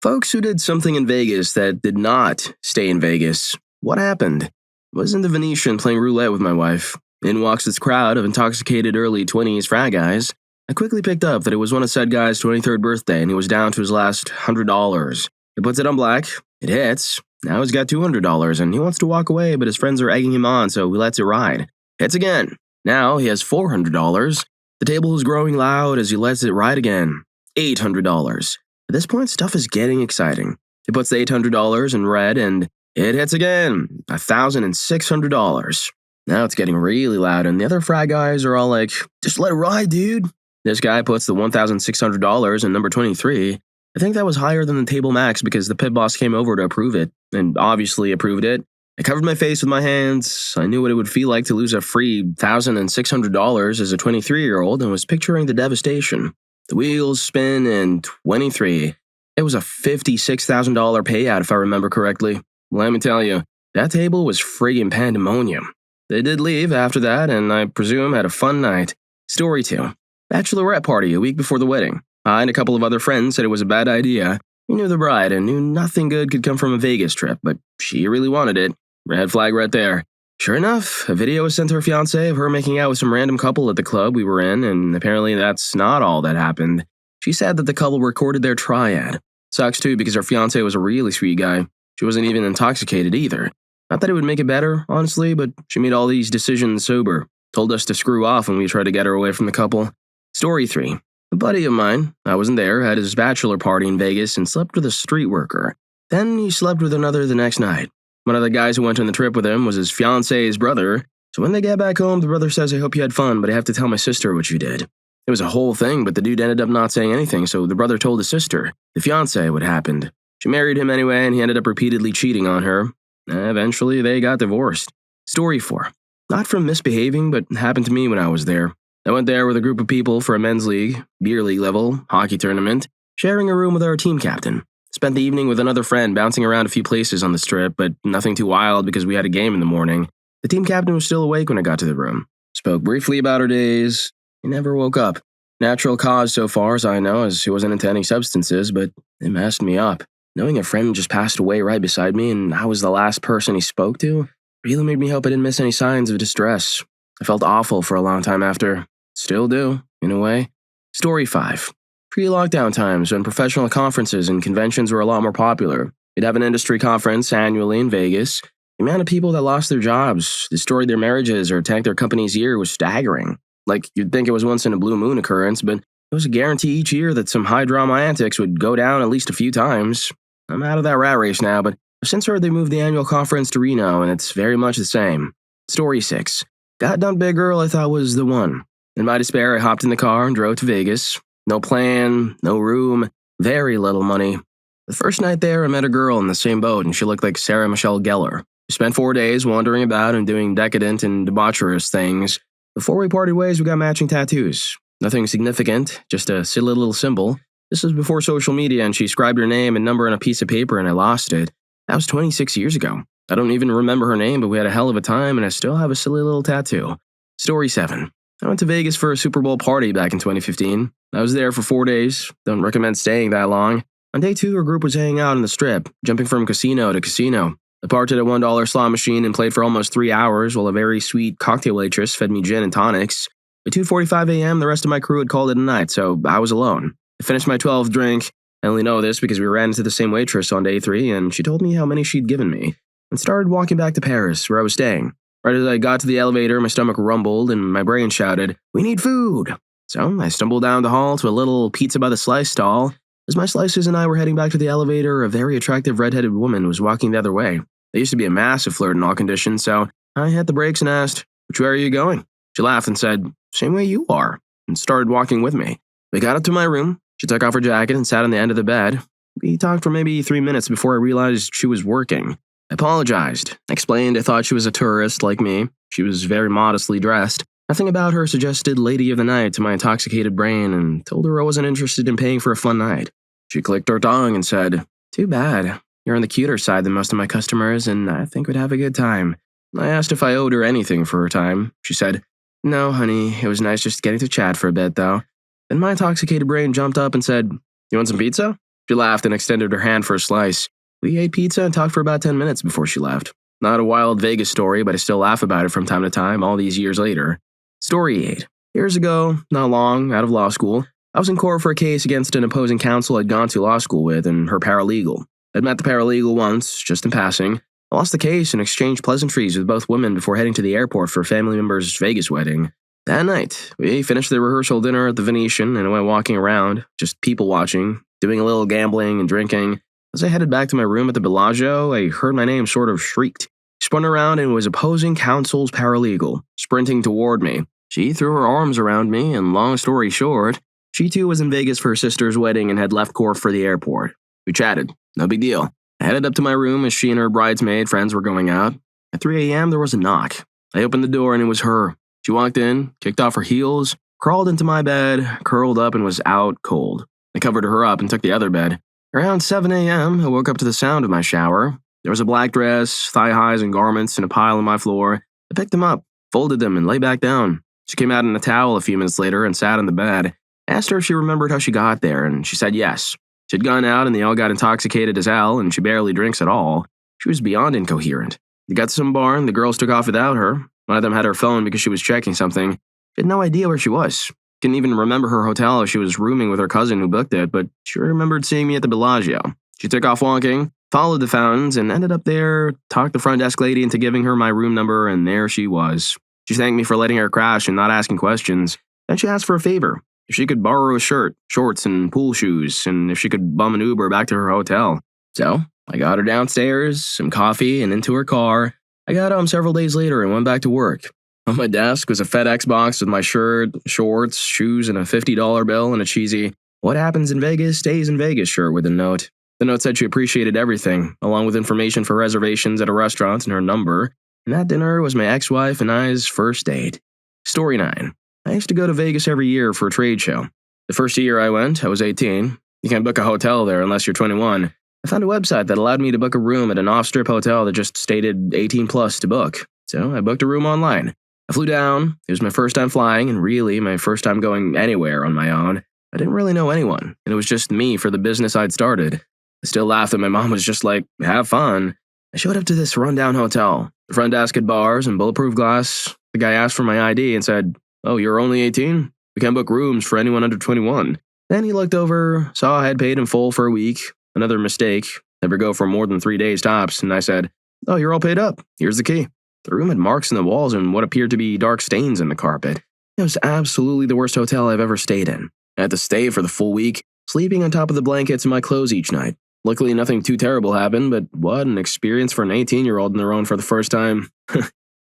Folks who did something in Vegas that did not stay in Vegas. What happened? I was in the Venetian playing roulette with my wife. In walks this crowd of intoxicated early 20s frat guys. I quickly picked up that it was one of said guy's 23rd birthday and he was down to his last $100. He puts it on black. It hits. Now he's got $200 and he wants to walk away, but his friends are egging him on, so he lets it ride. Hits again. Now he has $400. The table is growing loud as he lets it ride again. $800. At this point, stuff is getting exciting. He puts the $800 in red and it hits again. $1,600. Now it's getting really loud and the other frat guys are all like, just let it ride, dude. This guy puts the $1,600 in number 23. I think that was higher than the table max because the pit boss came over to approve it, and obviously approved it. I covered my face with my hands. I knew what it would feel like to lose a free $1,600 as a 23-year-old and was picturing the devastation. The wheels spin and 23. It was a $56,000 payout if I remember correctly. Let me tell you, that table was friggin' pandemonium. They did leave after that and I presume had a fun night. Story 2. Bachelorette party a week before the wedding. I and a couple of other friends said it was a bad idea. We knew the bride and knew nothing good could come from a Vegas trip, but she really wanted it. Red flag right there. Sure enough, a video was sent to her fiancé of her making out with some random couple at the club we were in, and apparently that's not all that happened. She said that the couple recorded their triad. Sucks too because her fiancé was a really sweet guy. She wasn't even intoxicated either. Not that it would make it better, honestly, but she made all these decisions sober. Told us to screw off when we tried to get her away from the couple. Story 3. A buddy of mine, I wasn't there, had his bachelor party in Vegas and slept with a street worker. Then he slept with another the next night. One of the guys who went on the trip with him was his fiancé's brother, so when they get back home, the brother says, I hope you had fun, but I have to tell my sister what you did. It was a whole thing, but the dude ended up not saying anything, so the brother told his sister, the fiancé, what happened. She married him anyway, and he ended up repeatedly cheating on her. Eventually, they got divorced. Story 4. Not from misbehaving, but happened to me when I was there. I went there with a group of people for a men's league, beer league level, hockey tournament, sharing a room with our team captain. Spent the evening with another friend bouncing around a few places on the strip, but nothing too wild because we had a game in the morning. The team captain was still awake when I got to the room. Spoke briefly about her days. He never woke up. Natural cause so far as I know, as he wasn't into any substances, but it messed me up. Knowing a friend just passed away right beside me and I was the last person he spoke to really made me hope I didn't miss any signs of distress. I felt awful for a long time after. Still do, in a way. Story 5. Pre-lockdown times when professional conferences and conventions were a lot more popular. We'd have an industry conference annually in Vegas. The amount of people that lost their jobs, destroyed their marriages, or tanked their company's year was staggering. Like, you'd think it was once in a blue moon occurrence, but it was a guarantee each year that some high-drama antics would go down at least a few times. I'm out of that rat race now, but I've since heard they moved the annual conference to Reno, and it's very much the same. Story 6. That dumb big girl I thought was the one. In my despair, I hopped in the car and drove to Vegas. No plan, no room, very little money. The first night there, I met a girl in the same boat, and she looked like Sarah Michelle Gellar. We spent 4 days wandering about and doing decadent and debaucherous things. Before we parted ways, we got matching tattoos. Nothing significant, just a silly little symbol. This was before social media, and she scribed her name and number on a piece of paper, and I lost it. That was 26 years ago. I don't even remember her name, but we had a hell of a time, and I still have a silly little tattoo. Story 7. I went to Vegas for a Super Bowl party back in 2015. I was there for 4 days. Don't recommend staying that long. On day 2, our group was hanging out on the strip, jumping from casino to casino. I parked at a $1 slot machine and played for almost 3 hours while a very sweet cocktail waitress fed me gin and tonics. By 2:45 a.m., the rest of my crew had called it a night, so I was alone. I finished my 12th drink. I only know this because we ran into the same waitress on day 3, and she told me how many she'd given me, and started walking back to Paris, where I was staying. Right as I got to the elevator, my stomach rumbled and my brain shouted, "We need food!" So I stumbled down the hall to a little pizza by the slice stall. As my slices and I were heading back to the elevator, a very attractive redheaded woman was walking the other way. There used to be a massive flirt in all conditions, so I hit the brakes and asked, "Which way are you going?" She laughed and said, "Same way you are," and started walking with me. We got up to my room. She took off her jacket and sat on the end of the bed. We talked for maybe 3 minutes before I realized she was working. I apologized, explained I thought she was a tourist like me. She was very modestly dressed. Nothing about her suggested lady of the night to my intoxicated brain, and told her I wasn't interested in paying for a fun night. She clicked her tongue and said, "Too bad. You're on the cuter side than most of my customers, and I think we'd have a good time." I asked if I owed her anything for her time. She said, "No, honey, it was nice just getting to chat for a bit, though." Then my intoxicated brain jumped up and said, "You want some pizza?" She laughed and extended her hand for a slice. We ate pizza and talked for about 10 minutes before she left. Not a wild Vegas story, but I still laugh about it from time to time all these years later. Story 8. Years ago, not long, out of law school, I was in court for a case against an opposing counsel I'd gone to law school with and her paralegal. I'd met the paralegal once, just in passing. I lost the case and exchanged pleasantries with both women before heading to the airport for a family member's Vegas wedding. That night, we finished the rehearsal dinner at the Venetian and went walking around, just people watching, doing a little gambling and drinking. As I headed back to my room at the Bellagio, I heard my name sort of shrieked. Spun around and was opposing counsel's paralegal, sprinting toward me. She threw her arms around me, and long story short, she too was in Vegas for her sister's wedding and had left court for the airport. We chatted. No big deal. I headed up to my room as she and her bridesmaid friends were going out. At 3 a.m., there was a knock. I opened the door and it was her. She walked in, kicked off her heels, crawled into my bed, curled up, and was out cold. I covered her up and took the other bed. Around 7 a.m., I woke up to the sound of my shower. There was a black dress, thigh highs, and garments in a pile on my floor. I picked them up, folded them, and lay back down. She came out in a towel a few minutes later and sat on the bed. I asked her if she remembered how she got there, and she said yes. She'd gone out and they all got intoxicated as hell, and she barely drinks at all. She was beyond incoherent. They got to some bar and the girls took off without her. One of them had her phone because she was checking something. She had no idea where she was. Couldn't even remember her hotel as she was rooming with her cousin who booked it, but she remembered seeing me at the Bellagio. She took off walking, followed the fountains, and ended up there, talked the front desk lady into giving her my room number, and there she was. She thanked me for letting her crash and not asking questions. Then she asked for a favor. If she could borrow a shirt, shorts, and pool shoes, and if she could bum an Uber back to her hotel. So, I got her downstairs, some coffee, and into her car. I got home several days later and went back to work. On my desk was a FedEx box with my shirt, shorts, shoes, and a $50 bill and a cheesy, "What happens in Vegas stays in Vegas" shirt with a note. The note said she appreciated everything, along with information for reservations at a restaurant and her number. And that dinner was my ex-wife and I's first date. Story 9. I used to go to Vegas every year for a trade show. The first year I went, I was 18. You can't book a hotel there unless you're 21. I found a website that allowed me to book a room at an off-strip hotel that just stated 18 plus to book. So I booked a room online. I flew down. It was my first time flying and really my first time going anywhere on my own. I didn't really know anyone, and it was just me for the business I'd started. I still laughed that my mom was just like, "Have fun." I showed up to this rundown hotel. The front desk had bars and bulletproof glass. The guy asked for my ID and said, "Oh, you're only 18? We can't book rooms for anyone under 21. Then he looked over, saw I had paid in full for a week. Another mistake. Never go for more than 3 days tops. And I said, "Oh, you're all paid up. Here's the key." The room had marks in the walls and what appeared to be dark stains in the carpet. It was absolutely the worst hotel I've ever stayed in. I had to stay for the full week, sleeping on top of the blankets in my clothes each night. Luckily, nothing too terrible happened, but what an experience for an 18-year-old on their own for the first time.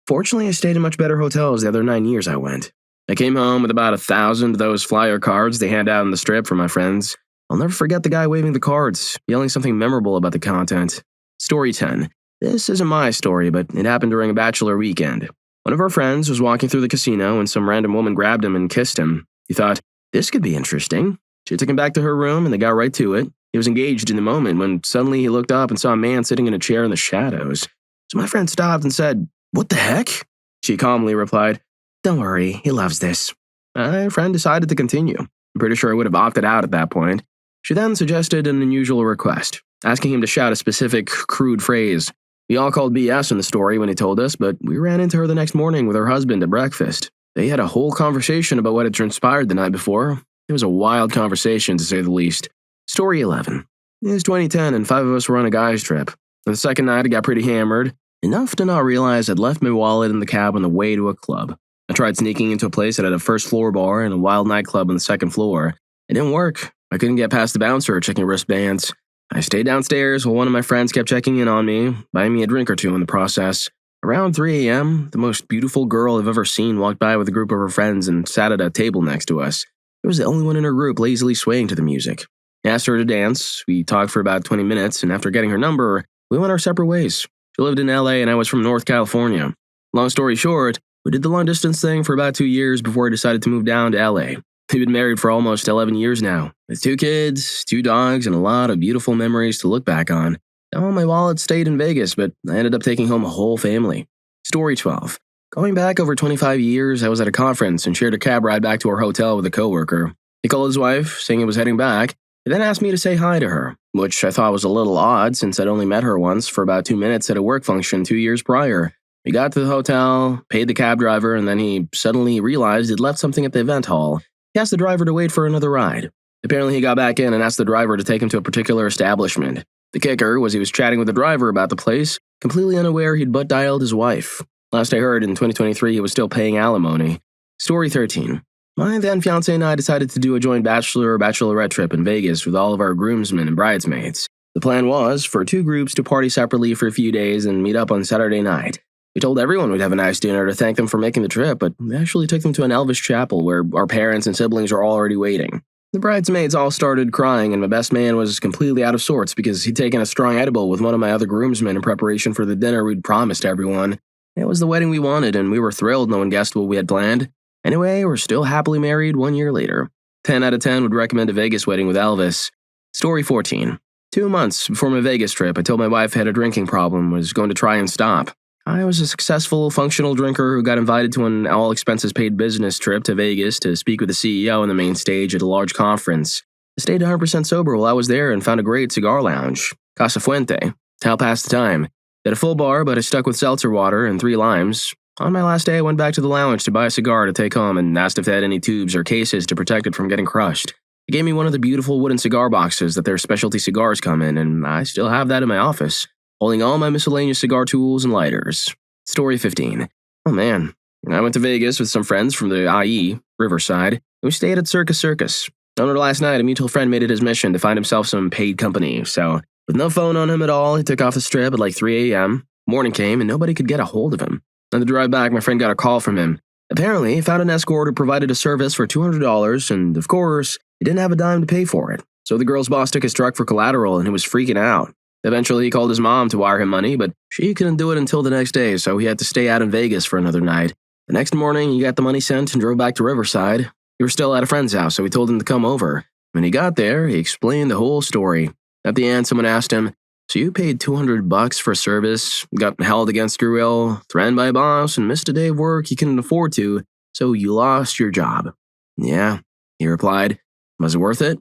Fortunately, I stayed in much better hotels the other 9 years I went. I came home with about 1,000 of those flyer cards they hand out on the strip for my friends. I'll never forget the guy waving the cards, yelling something memorable about the content. Story 10. This isn't my story, but it happened during a bachelor weekend. One of our friends was walking through the casino and some random woman grabbed him and kissed him. He thought, this could be interesting. She took him back to her room and they got right to it. He was engaged in the moment when suddenly he looked up and saw a man sitting in a chair in the shadows. So my friend stopped and said, "What the heck?" She calmly replied, "Don't worry, he loves this." My friend decided to continue. I'm pretty sure I would have opted out at that point. She then suggested an unusual request, asking him to shout a specific, crude phrase. We all called BS in the story when he told us, but we ran into her the next morning with her husband at breakfast. They had a whole conversation about what had transpired the night before. It was a wild conversation, to say the least. Story 11. It was 2010 and 5 of us were on a guys trip. On the second night, I got pretty hammered, enough to not realize I'd left my wallet in the cab on the way to a club. I tried sneaking into a place that had a first floor bar and a wild nightclub on the second floor. It didn't work. I couldn't get past the bouncer checking wristbands. I stayed downstairs while one of my friends kept checking in on me, buying me a drink or two in the process. Around 3 a.m., the most beautiful girl I've ever seen walked by with a group of her friends and sat at a table next to us. I was the only one in her group lazily swaying to the music. I asked her to dance. We talked for about 20 minutes, and after getting her number, we went our separate ways. She lived in LA and I was from North California. Long story short, we did the long-distance thing for about 2 years before I decided to move down to LA. We've been married for almost 11 years now, with 2 kids, 2 dogs, and a lot of beautiful memories to look back on. All my wallet stayed in Vegas, but I ended up taking home a whole family. Story 12. Going back over 25 years, I was at a conference and shared a cab ride back to our hotel with a coworker. He called his wife, saying he was heading back. He then asked me to say hi to her, which I thought was a little odd since I'd only met her once for about 2 minutes at a work function 2 years prior. We got to the hotel, paid the cab driver, and then he suddenly realized he'd left something at the event hall. He asked the driver to wait for another ride. Apparently, he got back in and asked the driver to take him to a particular establishment. The kicker was he was chatting with the driver about the place, completely unaware he'd butt-dialed his wife. Last I heard, in 2023, he was still paying alimony. Story 13. My then-fiancé and I decided to do a joint bachelor or bachelorette trip in Vegas with all of our groomsmen and bridesmaids. The plan was for 2 groups to party separately for a few days and meet up on Saturday night. We told everyone we'd have a nice dinner to thank them for making the trip, but we actually took them to an Elvis chapel where our parents and siblings were already waiting. The bridesmaids all started crying, and my best man was completely out of sorts because he'd taken a strong edible with one of my other groomsmen in preparation for the dinner we'd promised everyone. It was the wedding we wanted, and we were thrilled no one guessed what we had planned. Anyway, we're still happily married 1 year later. 10 out of 10 would recommend a Vegas wedding with Elvis. Story 14. 2 months before my Vegas trip, I told my wife I had a drinking problem, was going to try and stop. I was a successful, functional drinker who got invited to an all-expenses-paid business trip to Vegas to speak with the CEO on the main stage at a large conference. I stayed 100% sober while I was there and found a great cigar lounge, Casa Fuente, to help pass the time. They had a full bar, but I stuck with seltzer water and 3 limes. On my last day, I went back to the lounge to buy a cigar to take home and asked if they had any tubes or cases to protect it from getting crushed. They gave me one of the beautiful wooden cigar boxes that their specialty cigars come in, and I still have that in my office, holding all my miscellaneous cigar tools and lighters. Story 15. Oh man, I went to Vegas with some friends from the IE, Riverside, and we stayed at Circus. On our last night, a mutual friend made it his mission to find himself some paid company, so with no phone on him at all, he took off the strip at like 3 a.m. Morning came and nobody could get a hold of him. On the drive back, my friend got a call from him. Apparently, he found an escort who provided a service for $200, and of course, he didn't have a dime to pay for it. So the girl's boss took his truck for collateral and he was freaking out. Eventually, he called his mom to wire him money, but she couldn't do it until the next day, so he had to stay out in Vegas for another night. The next morning, he got the money sent and drove back to Riverside. He was still at a friend's house, so he told him to come over. When he got there, he explained the whole story. At the end, someone asked him, "So you paid $200 for service, got held against your will, threatened by a boss, and missed a day of work you couldn't afford to, so you lost your job?" "Yeah," he replied. "Was it worth it?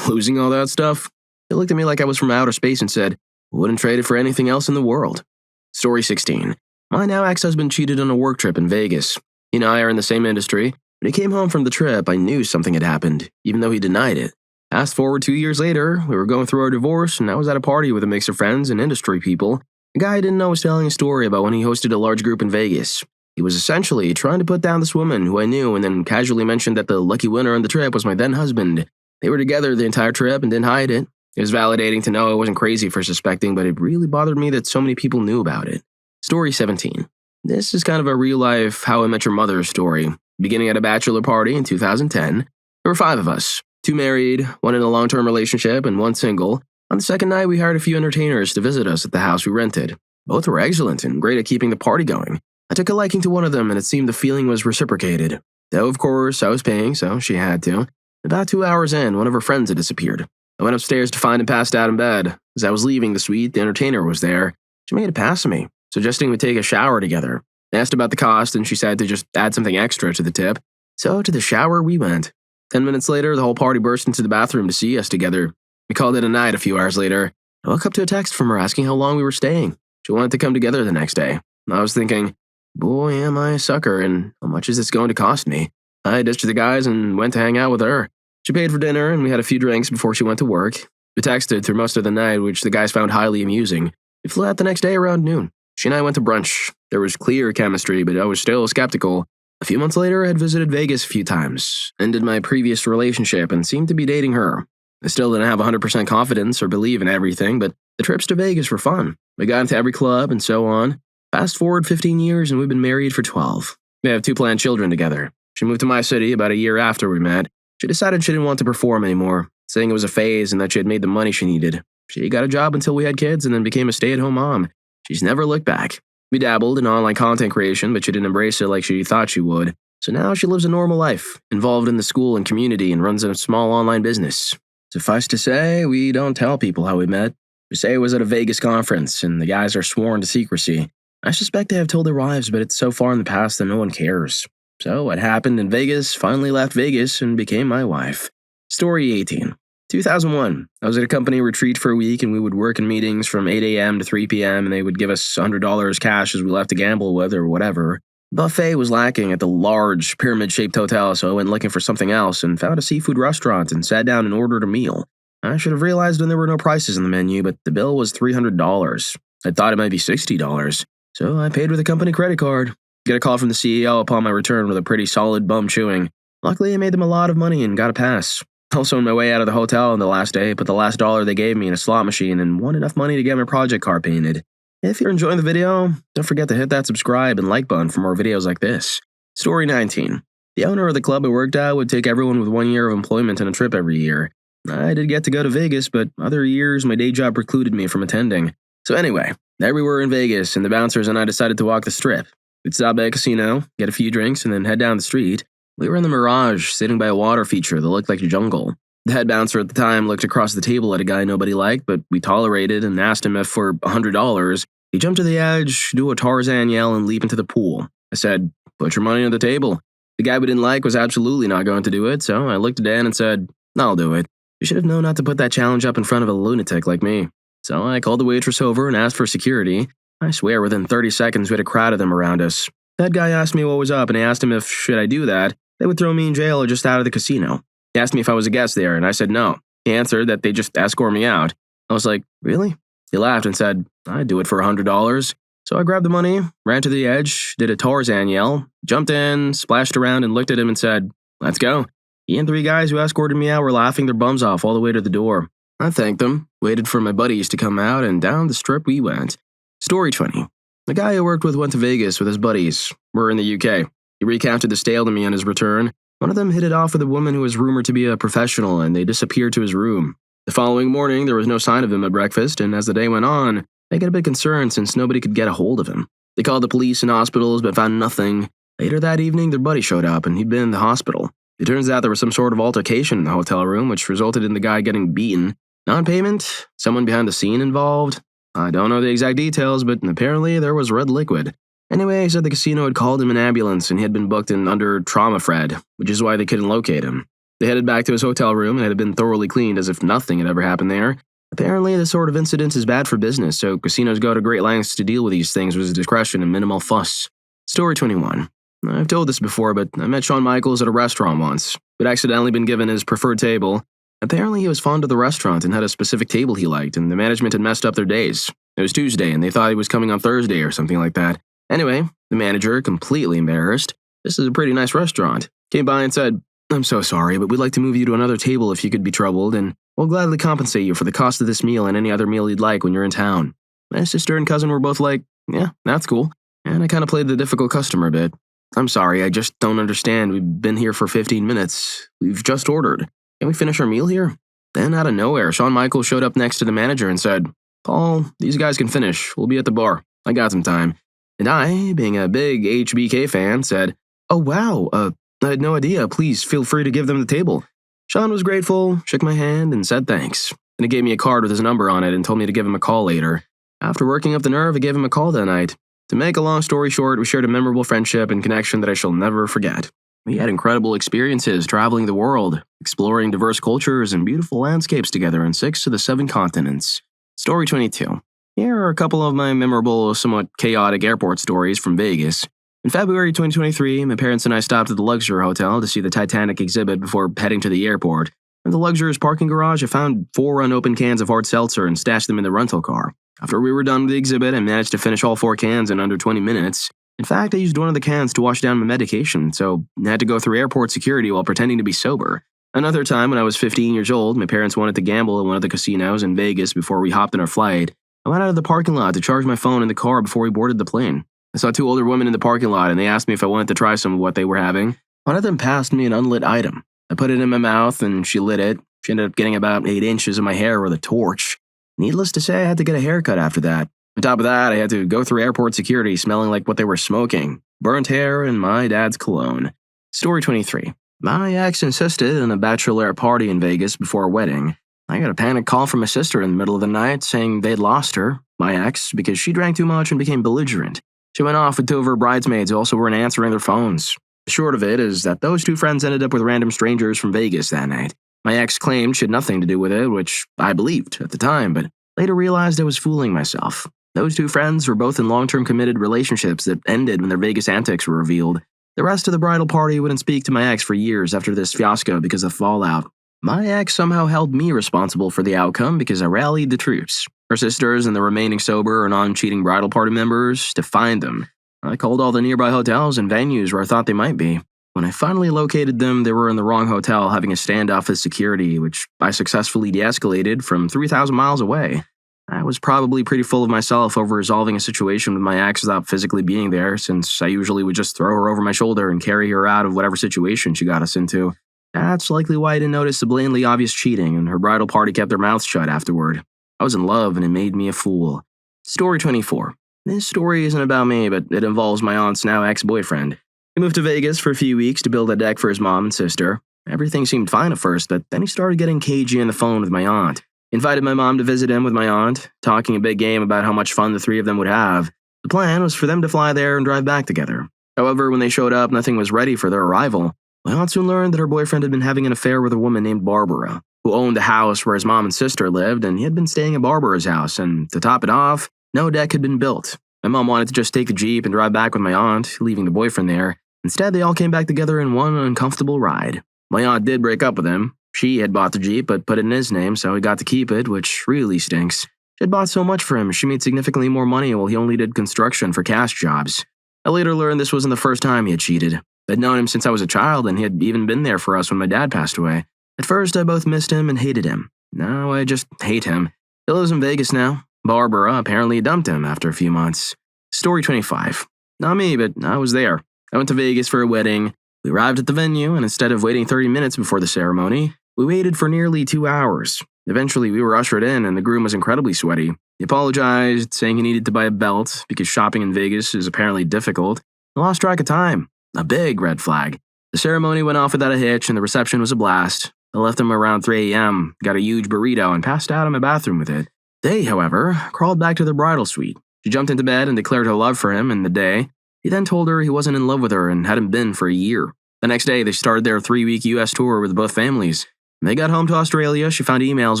Losing all that stuff?" He looked at me like I was from outer space and said, "Wouldn't trade it for anything else in the world." Story 16. My now ex-husband cheated on a work trip in Vegas. He and I are in the same industry. When he came home from the trip, I knew something had happened, even though he denied it. Fast forward 2 years later, we were going through our divorce, and I was at a party with a mix of friends and industry people. A guy I didn't know was telling a story about when he hosted a large group in Vegas. He was essentially trying to put down this woman who I knew and then casually mentioned that the lucky winner on the trip was my then-husband. They were together the entire trip and didn't hide it. It was validating to know I wasn't crazy for suspecting, but it really bothered me that so many people knew about it. Story 17. This is kind of a real-life How I Met Your Mother story. Beginning at a bachelor party in 2010, there were 5 of us. 2 married, 1 in a long-term relationship, and 1 single. On the second night, we hired a few entertainers to visit us at the house we rented. Both were excellent and great at keeping the party going. I took a liking to one of them, and it seemed the feeling was reciprocated. Though, of course, I was paying, so she had to. About 2 hours in, one of her friends had disappeared. I went upstairs to find him passed out in bed. As I was leaving the suite, the entertainer was there. She made a pass at me, suggesting we take a shower together. I asked about the cost, and she said to just add something extra to the tip. So to the shower we went. 10 minutes later, the whole party burst into the bathroom to see us together. We called it a night a few hours later. I woke up to a text from her asking how long we were staying. She wanted to come together the next day. I was thinking, boy, am I a sucker, and how much is this going to cost me? I ditched the guys and went to hang out with her. She paid for dinner, and we had a few drinks before she went to work. We texted through most of the night, which the guys found highly amusing. We flew out the next day around noon. She and I went to brunch. There was clear chemistry, but I was still skeptical. A few months later, I had visited Vegas a few times, ended my previous relationship, and seemed to be dating her. I still didn't have 100% confidence or believe in everything, but the trips to Vegas were fun. We got into every club and so on. Fast forward 15 years, and we've been married for 12. We have 2 planned children together. She moved to my city about a year after we met. She decided she didn't want to perform anymore, saying it was a phase and that she had made the money she needed. She got a job until we had kids and then became a stay-at-home mom. She's never looked back. We dabbled in online content creation, but she didn't embrace it like she thought she would. So now she lives a normal life, involved in the school and community, and runs a small online business. Suffice to say, we don't tell people how we met. We say it was at a Vegas conference, and the guys are sworn to secrecy. I suspect they have told their wives, but it's so far in the past that no one cares. So what happened in Vegas finally left Vegas and became my wife. Story 18. 2001. I was at a company retreat for a week, and we would work in meetings from 8 a.m. to 3 p.m., and they would give us $100 cash as we left to gamble with or whatever. Buffet was lacking at the large, pyramid-shaped hotel, so I went looking for something else and found a seafood restaurant and sat down and ordered a meal. I should have realized when there were no prices on the menu, but the bill was $300. I thought it might be $60, so I paid with a company credit card. Get a call from the CEO upon my return with a pretty solid bum chewing. Luckily, I made them a lot of money and got a pass. Also, on my way out of the hotel on the last day, put the last dollar they gave me in a slot machine and won enough money to get my project car painted. If you're enjoying the video, don't forget to hit that subscribe and like button for more videos like this. Story 19. The owner of the club I worked at would take everyone with 1 year of employment on a trip every year. I did get to go to Vegas, but other years my day job precluded me from attending. So anyway, there we were in Vegas, and the bouncers and I decided to walk the strip. We'd stop at a casino, get a few drinks, and then head down the street. We were in the Mirage, sitting by a water feature that looked like a jungle. The head bouncer at the time looked across the table at a guy nobody liked, but we tolerated and asked him if for $100, he jumped to the edge, do a Tarzan yell, and leap into the pool. I said, "Put your money on the table." The guy we didn't like was absolutely not going to do it, so I looked at Dan and said, "I'll do it." You should have known not to put that challenge up in front of a lunatic like me. So I called the waitress over and asked for security. I swear within 30 seconds we had a crowd of them around us. That guy asked me what was up, and I asked him if, should I do that, they would throw me in jail or just out of the casino. He asked me if I was a guest there, and I said no. He answered that they just escort me out. I was like, "Really?" He laughed and said, "I'd do it for $100. So I grabbed the money, ran to the edge, did a Tarzan yell, jumped in, splashed around, and looked at him and said, "Let's go." He and 3 guys who escorted me out were laughing their bums off all the way to the door. I thanked them, waited for my buddies to come out, and down the strip we went. Story 20. The guy I worked with went to Vegas with his buddies. We're in the UK. He recounted the tale to me on his return. One of them hit it off with a woman who was rumored to be a professional, and they disappeared to his room. The following morning, there was no sign of him at breakfast, and as the day went on, they got a bit concerned since nobody could get a hold of him. They called the police and hospitals, but found nothing. Later that evening, their buddy showed up, and he'd been in the hospital. It turns out there was some sort of altercation in the hotel room, which resulted in the guy getting beaten. Non-payment? Someone behind the scene involved? I don't know the exact details, but apparently there was red liquid. Anyway, he said the casino had called him an ambulance and he had been booked in under trauma Fred, which is why they couldn't locate him. They headed back to his hotel room and it had been thoroughly cleaned as if nothing had ever happened there. Apparently, this sort of incident is bad for business, so casinos go to great lengths to deal with these things with discretion and minimal fuss. Story 21. I've told this before, but I met Shawn Michaels at a restaurant once. We'd accidentally been given his preferred table. Apparently, he was fond of the restaurant and had a specific table he liked, and the management had messed up their days. It was Tuesday, and they thought he was coming on Thursday or something like that. Anyway, the manager, completely embarrassed, "This is a pretty nice restaurant," came by and said, "I'm so sorry, but we'd like to move you to another table if you could be troubled, and we'll gladly compensate you for the cost of this meal and any other meal you'd like when you're in town." My sister and cousin were both like, "Yeah, that's cool," and I kind of played the difficult customer bit. "I'm sorry, I just don't understand. We've been here for 15 minutes. We've just ordered. Can we finish our meal here?" Then, out of nowhere, Shawn Michaels showed up next to the manager and said, "Paul, these guys can finish. We'll be at the bar. I got some time." And I, being a big HBK fan, said, "Oh wow, I had no idea. Please feel free to give them the table." Shawn was grateful, shook my hand, and said thanks. Then he gave me a card with his number on it and told me to give him a call later. After working up the nerve, I gave him a call that night. To make a long story short, we shared a memorable friendship and connection that I shall never forget. We had incredible experiences traveling the world, exploring diverse cultures and beautiful landscapes together on 6 of the 7 continents. Story 22. Here are a couple of my memorable, somewhat chaotic airport stories from Vegas. In February 2023, my parents and I stopped at the Luxor Hotel to see the Titanic exhibit before heading to the airport. In the Luxor's parking garage, I found 4 unopened cans of hard seltzer and stashed them in the rental car. After we were done with the exhibit, I managed to finish all 4 cans in under 20 minutes. In fact, I used one of the cans to wash down my medication, so I had to go through airport security while pretending to be sober. Another time, when I was 15 years old, my parents wanted to gamble at one of the casinos in Vegas before we hopped on our flight. I went out of the parking lot to charge my phone in the car before we boarded the plane. I saw 2 older women in the parking lot, and they asked me if I wanted to try some of what they were having. One of them passed me an unlit item. I put it in my mouth, and she lit it. She ended up getting about 8 inches of my hair with a torch. Needless to say, I had to get a haircut after that. On top of that, I had to go through airport security smelling like what they were smoking. Burnt hair and my dad's cologne. Story 23. My ex insisted on a bachelorette party in Vegas before our wedding. I got a panic call from my sister in the middle of the night saying they'd lost her, my ex, because she drank too much and became belligerent. She went off with 2 of her bridesmaids who also weren't answering their phones. The short of it is that those 2 friends ended up with random strangers from Vegas that night. My ex claimed she had nothing to do with it, which I believed at the time, but later realized I was fooling myself. Those two friends were both in long-term committed relationships that ended when their Vegas antics were revealed. The rest of the bridal party wouldn't speak to my ex for years after this fiasco because of fallout. My ex somehow held me responsible for the outcome because I rallied the troops, her sisters and the remaining sober or non-cheating bridal party members, to find them. I called all the nearby hotels and venues where I thought they might be. When I finally located them, they were in the wrong hotel having a standoff with security, which I successfully de-escalated from 3,000 miles away. I was probably pretty full of myself over resolving a situation with my ex without physically being there, since I usually would just throw her over my shoulder and carry her out of whatever situation she got us into. That's likely why I didn't notice the blatantly obvious cheating, and her bridal party kept their mouths shut afterward. I was in love, and it made me a fool. Story 24. This story isn't about me, but it involves my aunt's now ex-boyfriend. He moved to Vegas for a few weeks to build a deck for his mom and sister. Everything seemed fine at first, but then he started getting cagey on the phone with my aunt. He invited my mom to visit him with my aunt, talking a big game about how much fun the three of them would have. The plan was for them to fly there and drive back together. However, when they showed up, nothing was ready for their arrival. My aunt soon learned that her boyfriend had been having an affair with a woman named Barbara, who owned the house where his mom and sister lived, and he had been staying at Barbara's house, and to top it off, no deck had been built. My mom wanted to just take the Jeep and drive back with my aunt, leaving the boyfriend there. Instead, they all came back together in one uncomfortable ride. My aunt did break up with him. She had bought the Jeep, but put it in his name, so he got to keep it, which really stinks. She had bought so much for him, she made significantly more money while he only did construction for cash jobs. I later learned this wasn't the first time he had cheated. I'd known him since I was a child, and he had even been there for us when my dad passed away. At first, I both missed him and hated him. Now I just hate him. He lives in Vegas now. Barbara apparently dumped him after a few months. Story 25. Not me, but I was there. I went to Vegas for a wedding. We arrived at the venue, and instead of waiting 30 minutes before the ceremony, we waited for nearly 2 hours. Eventually, we were ushered in, and the groom was incredibly sweaty. He apologized, saying he needed to buy a belt because shopping in Vegas is apparently difficult. I lost track of time. A big red flag. The ceremony went off without a hitch, and the reception was a blast. I left him around 3 a.m., got a huge burrito, and passed out in my bathroom with it. They, however, crawled back to their bridal suite. She jumped into bed and declared her love for him in the day. He then told her he wasn't in love with her and hadn't been for a year. The next day, they started their 3-week U.S. tour with both families. When they got home to Australia, she found emails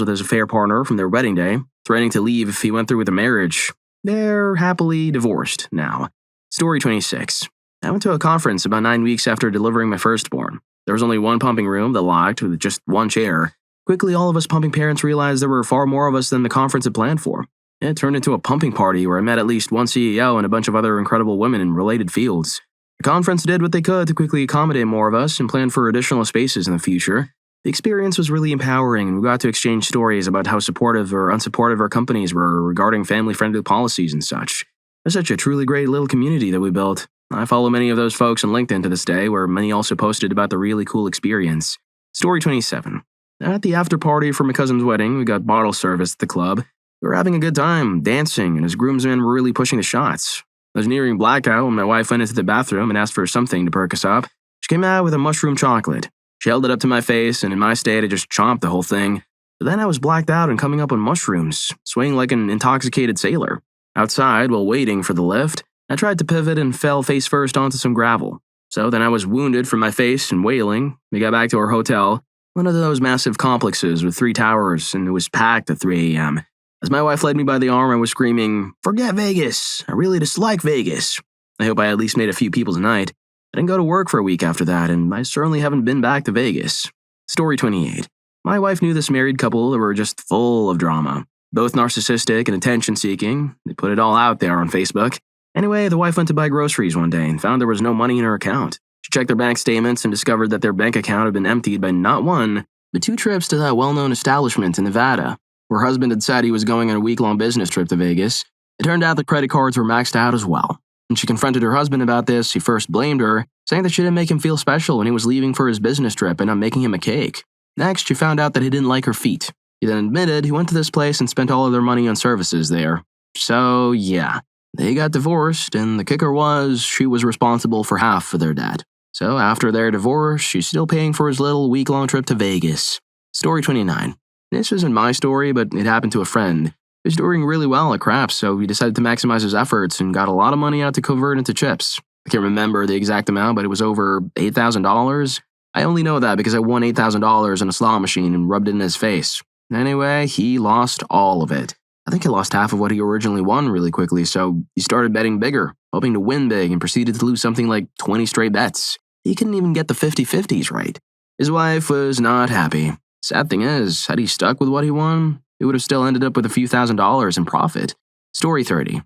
with his affair partner from their wedding day, threatening to leave if he went through with the marriage. They're happily divorced now. Story 26. I went to a conference about 9 weeks after delivering my firstborn. There was only one pumping room that locked with just one chair. Quickly, all of us pumping parents realized there were far more of us than the conference had planned for. It turned into a pumping party where I met at least one CEO and a bunch of other incredible women in related fields. The conference did what they could to quickly accommodate more of us and plan for additional spaces in the future. The experience was really empowering, and we got to exchange stories about how supportive or unsupportive our companies were regarding family-friendly policies and such. It was such a truly great little community that we built. I follow many of those folks on LinkedIn to this day, where many also posted about the really cool experience. Story 27. At the after party for my cousin's wedding, we got bottle service at the club. We were having a good time, dancing, and his groomsmen were really pushing the shots. I was nearing blackout when my wife went into the bathroom and asked for something to perk us up. She came out with a mushroom chocolate. She held it up to my face, and in my state, I just chomped the whole thing. But then I was blacked out and coming up on mushrooms, swaying like an intoxicated sailor. Outside, while waiting for the lift, I tried to pivot and fell face first onto some gravel. So then I was wounded from my face and wailing. We got back to our hotel, one of those massive complexes with 3 towers, and it was packed at 3 a.m. As my wife led me by the arm, I was screaming, "Forget Vegas! I really dislike Vegas!" I hope I at least made a few people's night. I didn't go to work for a week after that, and I certainly haven't been back to Vegas. Story 28. My wife knew this married couple that were just full of drama. Both narcissistic and attention-seeking. They put it all out there on Facebook. Anyway, the wife went to buy groceries one day and found there was no money in her account. She checked their bank statements and discovered that their bank account had been emptied by not one, but 2 trips to that well-known establishment in Nevada. Her husband had said he was going on a week-long business trip to Vegas. It turned out the credit cards were maxed out as well. When she confronted her husband about this, he first blamed her, saying that she didn't make him feel special when he was leaving for his business trip and not making him a cake. Next, she found out that he didn't like her feet. He then admitted he went to this place and spent all of their money on services there. So, yeah, they got divorced, and the kicker was she was responsible for half of their debt. So after their divorce, she's still paying for his little week-long trip to Vegas. Story 29. This isn't my story, but it happened to a friend. He was doing really well at craps, so he decided to maximize his efforts and got a lot of money out to convert into chips. I can't remember the exact amount, but it was over $8,000. I only know that because I won $8,000 in a slot machine and rubbed it in his face. Anyway, he lost all of it. I think he lost half of what he originally won really quickly, so he started betting bigger, hoping to win big, and proceeded to lose something like 20 straight bets. He couldn't even get the 50-50s right. His wife was not happy. Sad thing is, had he stuck with what he won, he would have still ended up with a few $1,000s in profit. Story 30.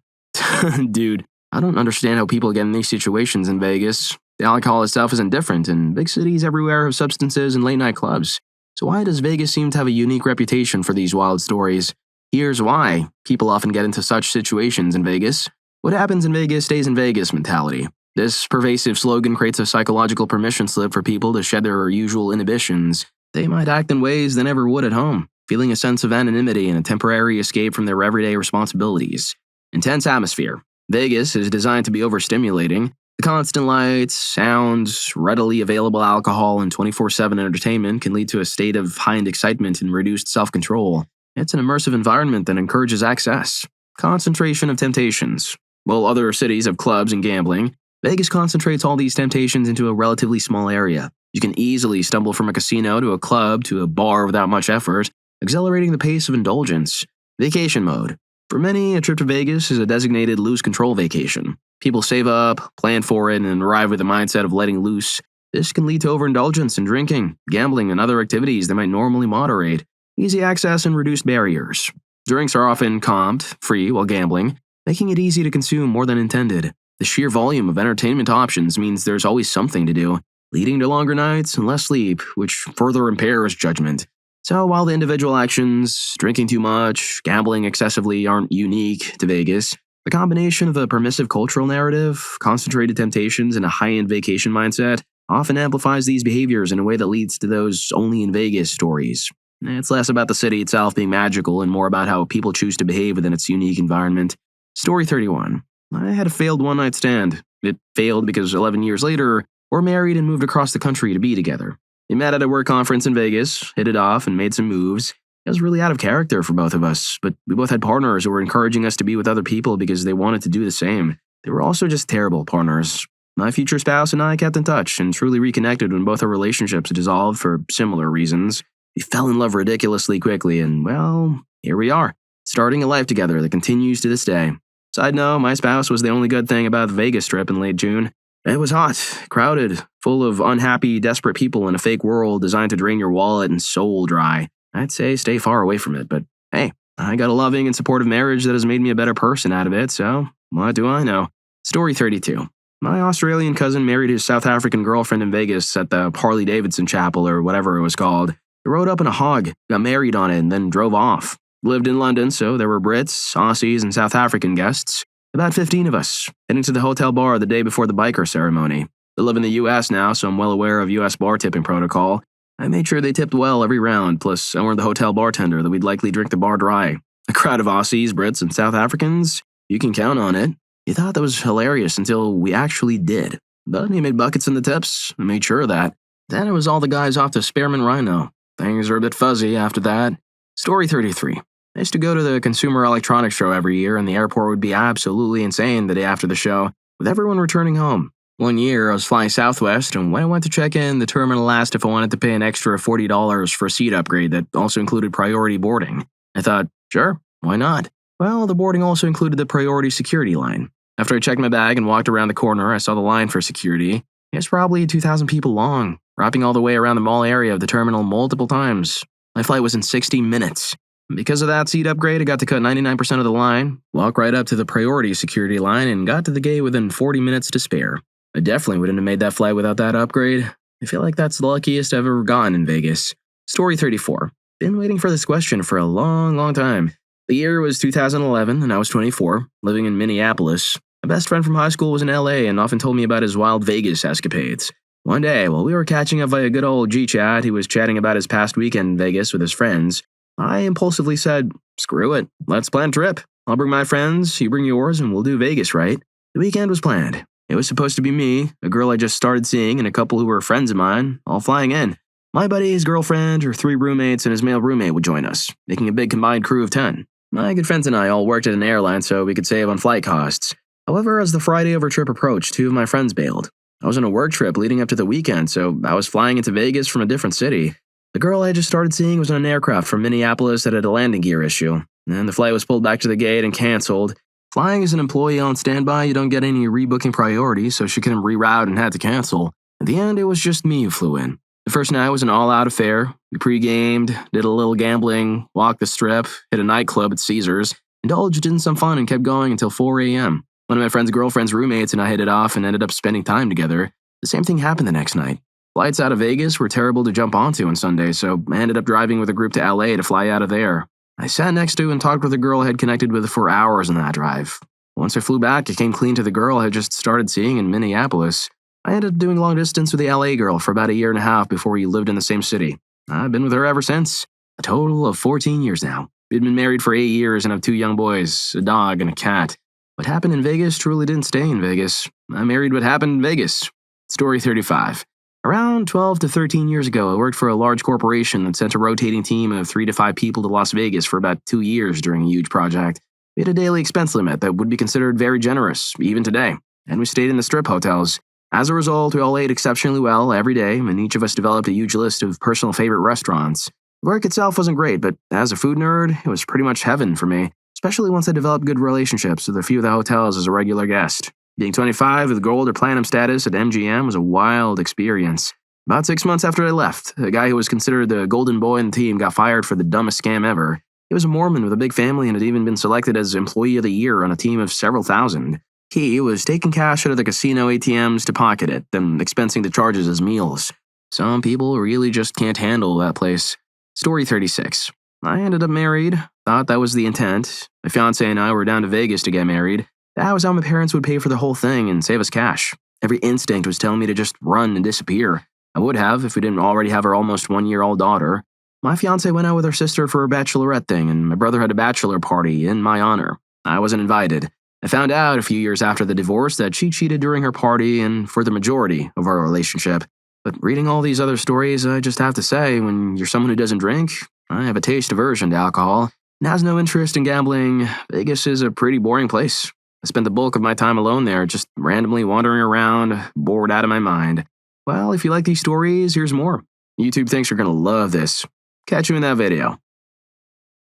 Dude, I don't understand how people get in these situations in Vegas. The alcohol itself isn't different, and big cities everywhere have substances and late-night clubs. So why does Vegas seem to have a unique reputation for these wild stories? Here's why. People often get into such situations in Vegas. What happens in Vegas stays in Vegas mentality. This pervasive slogan creates a psychological permission slip for people to shed their usual inhibitions. They might act in ways they never would at home, feeling a sense of anonymity and a temporary escape from their everyday responsibilities. Intense atmosphere. Vegas is designed to be overstimulating. The constant lights, sounds, readily available alcohol, and 24/7 entertainment can lead to a state of heightened excitement and reduced self-control. It's an immersive environment that encourages access. Concentration of temptations. While other cities have clubs and gambling, Vegas concentrates all these temptations into a relatively small area. You can easily stumble from a casino to a club to a bar without much effort, accelerating the pace of indulgence. Vacation mode. For many, a trip to Vegas is a designated lose-control vacation. People save up, plan for it, and arrive with a mindset of letting loose. This can lead to overindulgence in drinking, gambling, and other activities that might normally moderate. Easy access and reduced barriers. Drinks are often comped, free while gambling, making it easy to consume more than intended. The sheer volume of entertainment options means there's always something to do, leading to longer nights and less sleep, which further impairs judgment. So while the individual actions, drinking too much, gambling excessively, aren't unique to Vegas, the combination of a permissive cultural narrative, concentrated temptations, and a high-end vacation mindset often amplifies these behaviors in a way that leads to those only in Vegas stories. It's less about the city itself being magical and more about how people choose to behave within its unique environment. Story 31. I had a failed one-night stand. It failed because 11 years later, we're married and moved across the country to be together. We met at a work conference in Vegas, hit it off, and made some moves. It was really out of character for both of us, but we both had partners who were encouraging us to be with other people because they wanted to do the same. They were also just terrible partners. My future spouse and I kept in touch and truly reconnected when both our relationships dissolved for similar reasons. We fell in love ridiculously quickly, and well, here we are, starting a life together that continues to this day. Side note, my spouse was the only good thing about the Vegas trip in late June. It was hot, crowded, full of unhappy, desperate people in a fake world designed to drain your wallet and soul dry. I'd say stay far away from it, but hey, I got a loving and supportive marriage that has made me a better person out of it, so what do I know? Story 32. My Australian cousin married his South African girlfriend in Vegas at the Harley-Davidson Chapel or whatever it was called. They rode up in a hog, got married on it, and then drove off. Lived in London, so there were Brits, Aussies, and South African guests. About 15 of us, heading to the hotel bar the day before the biker ceremony. I live in the US now, so I'm well aware of US bar tipping protocol. I made sure they tipped well every round, plus I warned the hotel bartender that we'd likely drink the bar dry. A crowd of Aussies, Brits, and South Africans? You can count on it. He thought that was hilarious until we actually did. But he made buckets in the tips and made sure of that. Then it was all the guys off to Spearmint Rhino. Things are a bit fuzzy after that. Story 33. I used to go to the Consumer Electronics Show every year, and the airport would be absolutely insane the day after the show, with everyone returning home. One year, I was flying Southwest, and when I went to check in, the terminal asked if I wanted to pay an extra $40 for a seat upgrade that also included priority boarding. I thought, sure, why not? Well, the boarding also included the priority security line. After I checked my bag and walked around the corner, I saw the line for security. It's probably 2,000 people long, wrapping all the way around the mall area of the terminal multiple times. My flight was in 60 minutes. Because of that seat upgrade, I got to cut 99% of the line, walk right up to the priority security line, and got to the gate within 40 minutes to spare. I definitely wouldn't have made that flight without that upgrade. I feel like that's the luckiest I've ever gotten in Vegas. Story 34. Been waiting for this question for a long time. The year was 2011, and I was 24, living in Minneapolis. My best friend from high school was in LA and often told me about his wild Vegas escapades. One day, while we were catching up via good old G-Chat, he was chatting about his past weekend in Vegas with his friends. I impulsively said, screw it, let's plan a trip. I'll bring my friends, you bring yours, and we'll do Vegas, right? The weekend was planned. It was supposed to be me, a girl I just started seeing, and a couple who were friends of mine, all flying in. My buddy, his girlfriend, her 3 roommates, and his male roommate would join us, making a big combined crew of 10. My good friends and I all worked at an airline so we could save on flight costs. However, as the Friday of our trip approached, 2 of my friends bailed. I was on a work trip leading up to the weekend, so I was flying into Vegas from a different city. The girl I just started seeing was on an aircraft from Minneapolis that had a landing gear issue, and the flight was pulled back to the gate and canceled. Flying as an employee on standby, you don't get any rebooking priority, so she couldn't reroute and had to cancel. At the end, it was just me who flew in. The first night was an all-out affair. We pre-gamed, did a little gambling, walked the strip, hit a nightclub at Caesars, indulged in some fun and kept going until 4 a.m. One of my friend's girlfriend's roommates and I hit it off and ended up spending time together. The same thing happened the next night. Flights out of Vegas were terrible to jump onto on Sunday, so I ended up driving with a group to LA to fly out of there. I sat next to and talked with a girl I had connected with for hours on that drive. Once I flew back, I came clean to the girl I had just started seeing in Minneapolis. I ended up doing long distance with the LA girl for about a year and a half before we lived in the same city. I've been with her ever since. A total of 14 years now. We'd been married for 8 years and have 2 young boys, a dog and a cat. What happened in Vegas truly didn't stay in Vegas. I married what happened in Vegas. Story 35. Around 12 to 13 years ago, I worked for a large corporation that sent a rotating team of 3 to 5 people to Las Vegas for about 2 years during a huge project. We had a daily expense limit that would be considered very generous, even today, and we stayed in the strip hotels. As a result, we all ate exceptionally well every day, and each of us developed a huge list of personal favorite restaurants. The work itself wasn't great, but as a food nerd, it was pretty much heaven for me, especially once I developed good relationships with a few of the hotels as a regular guest. Being 25 with gold or platinum status at MGM was a wild experience. About 6 months after I left, a guy who was considered the golden boy in the team got fired for the dumbest scam ever. He was a Mormon with a big family and had even been selected as Employee of the Year on a team of several thousand. He was taking cash out of the casino ATMs to pocket it, then expensing the charges as meals. Some people really just can't handle that place. Story 36. I ended up married. Thought that was the intent. My fiancé and I were down to Vegas to get married. That was how my parents would pay for the whole thing and save us cash. Every instinct was telling me to just run and disappear. I would have if we didn't already have our almost 1-year-old daughter. My fiancé went out with her sister for a bachelorette thing, and my brother had a bachelor party in my honor. I wasn't invited. I found out a few years after the divorce that she cheated during her party and for the majority of our relationship. But reading all these other stories, I just have to say, when you're someone who doesn't drink, I have a taste aversion to alcohol, and has no interest in gambling, Vegas is a pretty boring place. I spent the bulk of my time alone there, just randomly wandering around, bored out of my mind. Well, if you like these stories, here's more. YouTube thinks you're gonna love this. Catch you in that video.